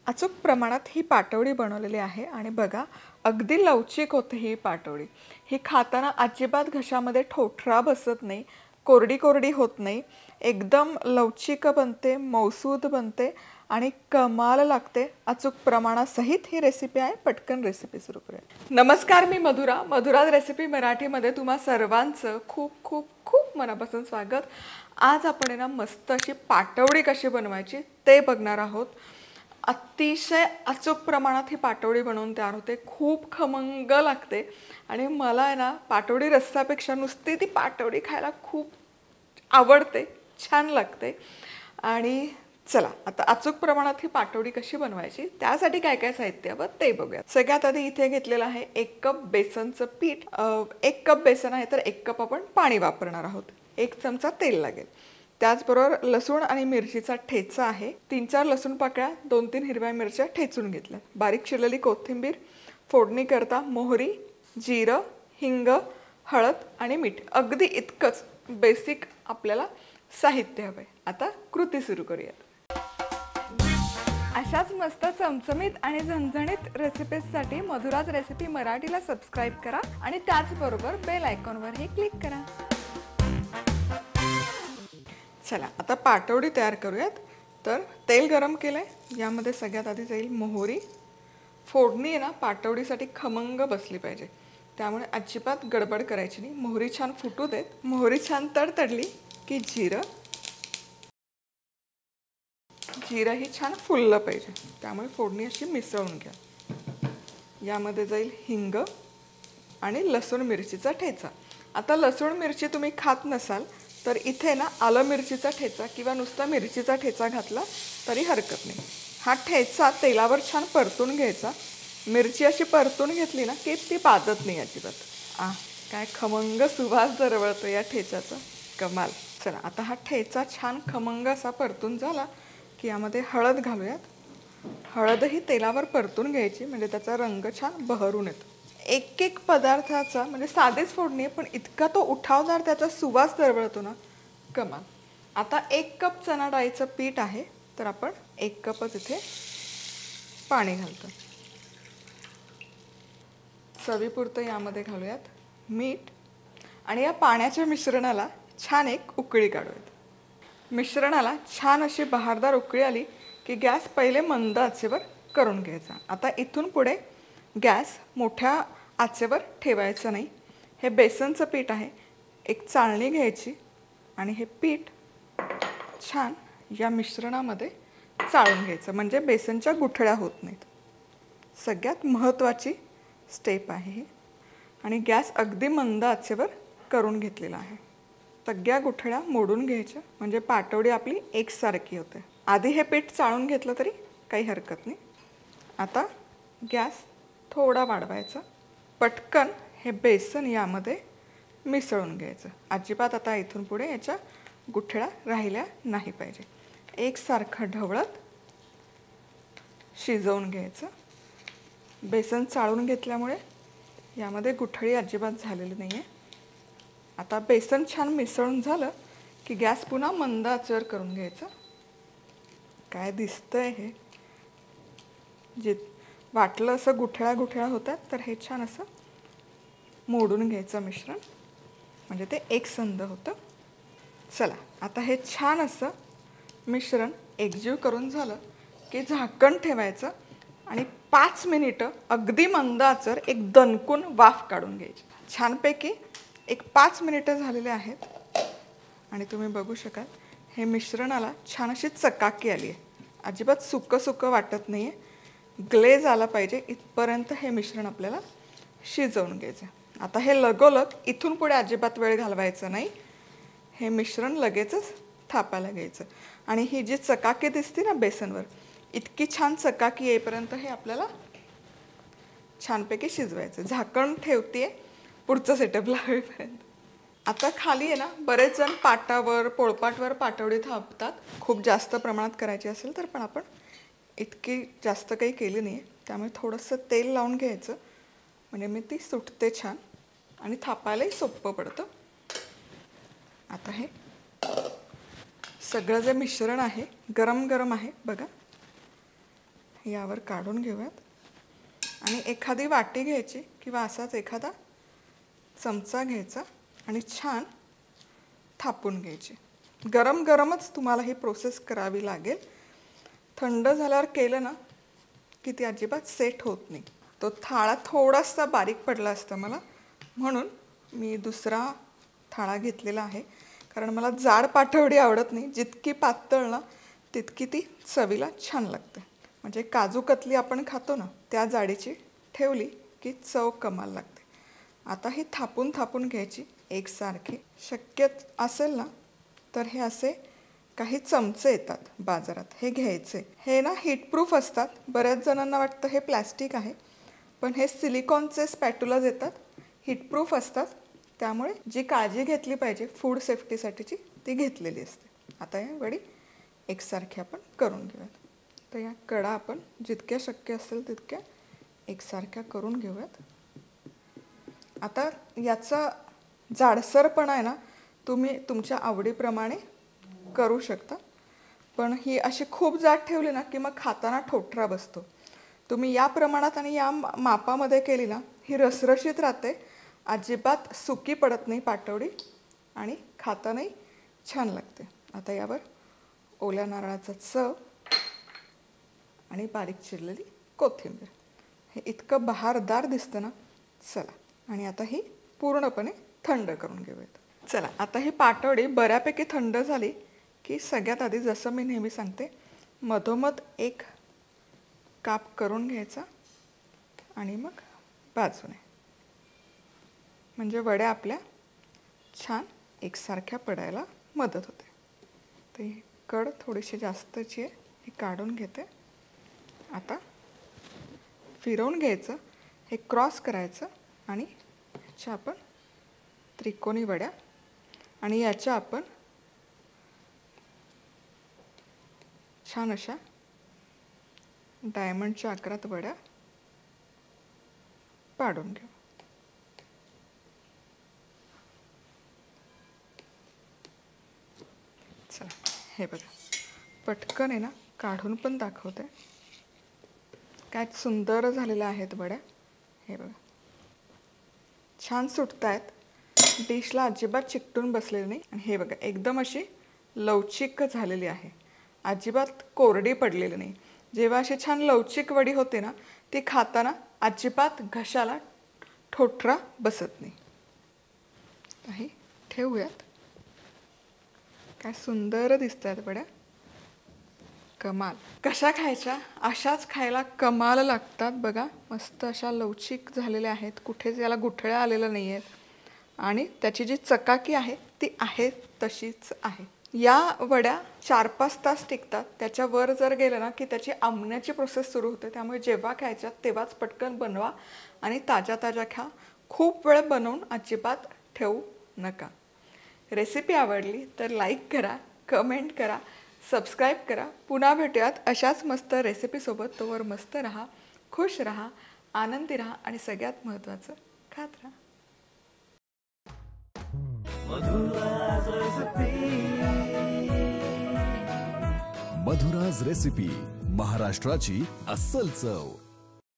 अचूक प्रमाणात ही पाटवडी बनवलेली आहे आणि बघा अगदी लवचिक होते ही पाटवडी। ही खाताना अजिबात घशामध्ये ठोठरा बसत नाही, कोरडी कोरडी होत नाही, एकदम लवचिक बनते, मौसूद बनते आणि कमाल लागते। अचूक प्रमाणासहित ही रेसिपी आहे। पटकन रेसिपी सुरू करूया। नमस्कार, मी मधुरा। मधुराज रेसिपी मराठीमध्ये तुम्हा सर्वांचं खूप खूप खूप मनापासून स्वागत। आज आपण ना मस्त अशी पाटवडी कशी बनवायची ते बघणार आहोत। अतिशय अचूक प्रमाणात ही पाटवडी बनवून तयार होते, खूप खमंग लागते आणि मला आहे ना पाटवडी रस्सापेक्षा नुसती ती पाटवडी खायला खूप आवडते, छान लागते। आणि चला आता अचूक प्रमाणात ही पाटवडी कशी बनवायची त्यासाठी काय काय साहित्य हवं ते बघूया। सगळ्यात आधी इथे घेतलेलं आहे 1 कप बेसनचं पीठ। 1 कप बेसन आहे तर 1 कप आपण पाणी वापरणार आहोत। 1 चमचा तेल लागेल। त्याचबरोबर लसूण आणि मिरचीचा ठेचा आहे। 3-4 लसूण पाकळ्या, 2-3 हिरव्या मिरच्या ठेचून घेतल्या। बारीक चिरलेली कोथिंबीर, फोडणी करता मोहरी, जिरं, हिंग, हळद आणि मीठ। अगदी इतकंच बेसिक आपल्याला साहित्य हवे। आता कृती सुरू करूयात। अशाच मस्त चमचमीत आणि झणझणीत रेसिपीजसाठी मधुराज रेसिपी मराठीला सबस्क्राइब करा आणि त्याचबरोबर बेल आयकॉनवरही क्लिक करा। चला आता पाटवडी तयार करूयात। तर तेल गरम केलंय, यामध्ये सगळ्यात आधी जाईल मोहरी। फोडणी आहे ना पाटवडीसाठी खमंग बसली पाहिजे, त्यामुळे अजिबात गडबड करायची नाही। मोहरी छान फुटू देत। मोहरी छान तडतडली की जिरं ही छान फुललं पाहिजे, त्यामुळे फोडणी अशी मिसळून घ्या। यामध्ये जाईल हिंग आणि लसूण मिरचीचा ठेचा। आता लसूण मिरची तुम्ही खात नसाल तर इथे ना आलं मिरचीचा ठेचा किंवा नुसता मिरचीचा ठेचा घातला तरी हरकत नाही। हा ठेचा तेलावर छान परतून घ्यायचा। मिरची अशी परतून घेतली ना की ती बाधत नाही अजिबात। काय खमंग सुवास दरवळतो या ठेचाचा, कमाल। चला आता हा ठेचा छान खमंग असा परतून झाला की यामध्ये हळद घालूयात। हळदही तेलावर परतून घ्यायची म्हणजे त्याचा रंग छान बहरून येतो। एक एक पदार्थाचा म्हणजे साधीच फोडणी पण इतका तो उठावदार त्याचा सुवास दरवळतो ना, कमाल। आता 1 कप चणा डाळीचं पीठ आहे तर आपण 1 कपच इथे पाणी घालतो। चवीपुरतं यामध्ये घालूयात मीठ आणि या पाण्याच्या मिश्रणाला छान एक उकळी काढूयात। मिश्रणाला छान अशी बहारदार उकळी आली की गॅस पहिले मंद आचेवर करून घ्यायचा। आता इथून पुढे गॅस मोठ्या आचेवर ठेवायचं नाही। हे बेसनचं पीठ आहे, एक चाळणी घ्यायची आणि हे पीठ छान या मिश्रणामध्ये चाळून घ्यायचं म्हणजे बेसनच्या गुठळ्या होत नाहीत। सगळ्यात महत्त्वाची स्टेप आहे ही आणि गॅस अगदी मंद आचेवर करून घेतलेला आहे। सगळ्या गुठळ्या मोडून घ्यायच्या म्हणजे पाटवडी आपली एकसारखी होते। आधी हे पीठ चाळून घेतलं तरी काही हरकत नाही। आता गॅस थोडा वाढवायचा। पटकन हे बेसन यामध्ये मिसळून घ्यायचं। अजिबात आता इथून पुढे याच्या गुठळ्या राहिल्या नाही पाहिजे। एकसारखं ढवळत शिजवून घ्यायचं। बेसन चाळून घेतल्यामुळे यामध्ये गुठळी अजिबात झालेली नाही आहे। आता बेसन छान मिसळून झालं की गॅस पुन्हा मंद आचेवर करून घ्यायचं। काय दिसतंय हे, जे वाटलं असं गुठळ्या गुठळ्या होतात तर हे छान असं मोडून घ्यायचं मिश्रण म्हणजे ते एकसंध होतं। चला आता हे छान असं मिश्रण एकजीव करून झालं की झाकण ठेवायचं आणि 5 मिनिटं अगदी मंद आचेवर एक दणकून वाफ काढून घ्यायची। छानपैकी एक 5 मिनिटं झालेले आहेत आणि तुम्ही बघू शकाल हे मिश्रणाला छान अशी चकाकी आली आहे। अजिबात सुकं सुकं वाटत नाही आहे। ग्लेज आला पाहिजे इथपर्यंत हे मिश्रण आपल्याला शिजवून घ्यायचं। आता हे लगोलग इथून पुढे अजिबात वेळ घालवायचा नाही। हे मिश्रण लगेचच थापायला घ्यायचं आणि ही जी चकाकी दिसते ना बेसनवर, इतकी छान चकाकी येईपर्यंत हे आपल्याला छानपैकी शिजवायचं। झाकण ठेवतेय पुढचं सेटअप लावेपर्यंत। आता खाली आहे ना बरेच जण पाटावर पोळपाटवर पाटवडी थापतात। खूप जास्त प्रमाणात करायची असेल तर पण आपण इतकी जास्त काही केली नाही आहे, त्यामुळे थोडंसं तेल लावून घ्यायचं म्हणजे मी ती सुटते छान आणि थापायलाही सोपं पडतं। आता हे सगळं जे मिश्रण आहे गरम गरम आहे बघा, यावर काढून घेऊयात आणि एखादी वाटी घ्यायची किंवा असाच एखादा चमचा घ्यायचा आणि छान थापून घ्यायची. गरम गरमच तुम्हाला ही प्रोसेस करावी लागेल. थंड झाल्यावर केलं ना की ती अजिबात सेट होत नाही. तो थाळा थोडासा बारीक पडला असता मला, म्हणून मी दुसरा थाळा घेतलेला आहे. कारण मला जाड पाटवडी आवडत नाही. जितकी पातळ ना तितकी ती चवीला छान लागते. म्हणजे काजू कतली आपण खातो ना त्या जाडीची ठेवली की चव कमाल लागते. आता ही थापून थापून घ्यायची एकसारखी. शक्य असेल ना तर हे असे काही चमचे येतात बाजारात, हे घ्यायचे. हे ना हीटप्रूफ असतात. बऱ्याच जणांना वाटतं हे प्लॅस्टिक आहे, पण हे सिलिकॉनचे स्पॅटुलाज येतात, हीटप्रूफ असतात. त्यामुळे जी काळजी घेतली पाहिजे फूड सेफ्टीसाठीची ती घेतलेली असते. आता या वडी एकसारखी आपण करून घेऊयात. तर या कडा आपण जितक्या शक्य असेल तितक्या एकसारख्या करून घेऊयात. आता याचा जाडसरपणा आहे ना तुम्ही तुमच्या आवडीप्रमाणे करू शकता. पण ही अशी खूप जाड ठेवली ना की मग खाताना ठोठरा बसतो. तुम्ही या प्रमाणात आणि या मापामध्ये केली ना ही रसरशीत राहते. अजिबात सुकी पडत नाही पाटवडी आणि खातानाही छान लागते. आता यावर ओल्या नारळाचा चव आणि बारीक चिरलेली कोथिंबीर. हे इतकं बहारदार दिसतं ना. चला आणि आता ही पूर्णपणे थंड करून घेऊयात. चला आता ही पाटवडी बऱ्यापैकी थंड झाली की सगळ्यात आधी जसं मी नेहमी सांगते मधोमध एक काप करून घ्यायचा आणि मग बाजूने, म्हणजे वड्या आपल्या छान एकसारख्या पडायला मदत होते. तर ही कड थोडीशी जास्तची आहे, ही काढून घेते. आता फिरवून घ्यायचं, हे क्रॉस करायचं आणि ह्याच्या आपण त्रिकोणी वड्या आणि याच्या आपण छान अशा डायमंडच्या आकारात वड्या पाडून घेऊ. चला हे बघा, पटकन आहे ना काढून पण दाखवते. काय सुंदर झालेल्या आहेत वड्या. हे बघा छान सुटत आहेत, डिशला अजिबात चिकटून बसलेली नाही. आणि हे बघा एकदम अशी लवचिक झालेली आहे, अजिबात कोरडी पडलेली नाही. जेव्हा अशी छान लवचिक वडी होते ना ती खाताना अजिबात घशाला ठोठरा बसत नाही. काही ठेवूयात. काय सुंदर दिसत आहेत वड्या, कमाल. कशा खायच्या? अशाच खायला कमाल लागतात. बघा मस्त अशा लवचिक झालेल्या आहेत, कुठेच याला गुठळ्या आलेल्या नाही आहेत आणि त्याची जी चकाकी आहे ती आहे तशीच आहे. या वड्या 4-5 तास टिकतात. त्याच्यावर जर गेलं ना की त्याची आंबण्याची प्रोसेस सुरू होते. त्यामुळे जेव्हा खायच्या तेव्हाच पटकन बनवा आणि ताज्या ताज्या खा. खूप वेळ बनवून अजिबात ठेवू नका. रेसिपी आवडली तर लाईक करा, कमेंट करा, सबस्क्राईब करा. पुन्हा भेटूयात अशाच मस्त रेसिपीसोबत. तोवर मस्त राहा, खुश राहा, आनंदी राहा आणि सगळ्यात महत्त्वाचं खात राहा. मधुराज रेसिपी, महाराष्ट्राची अस्सल चव.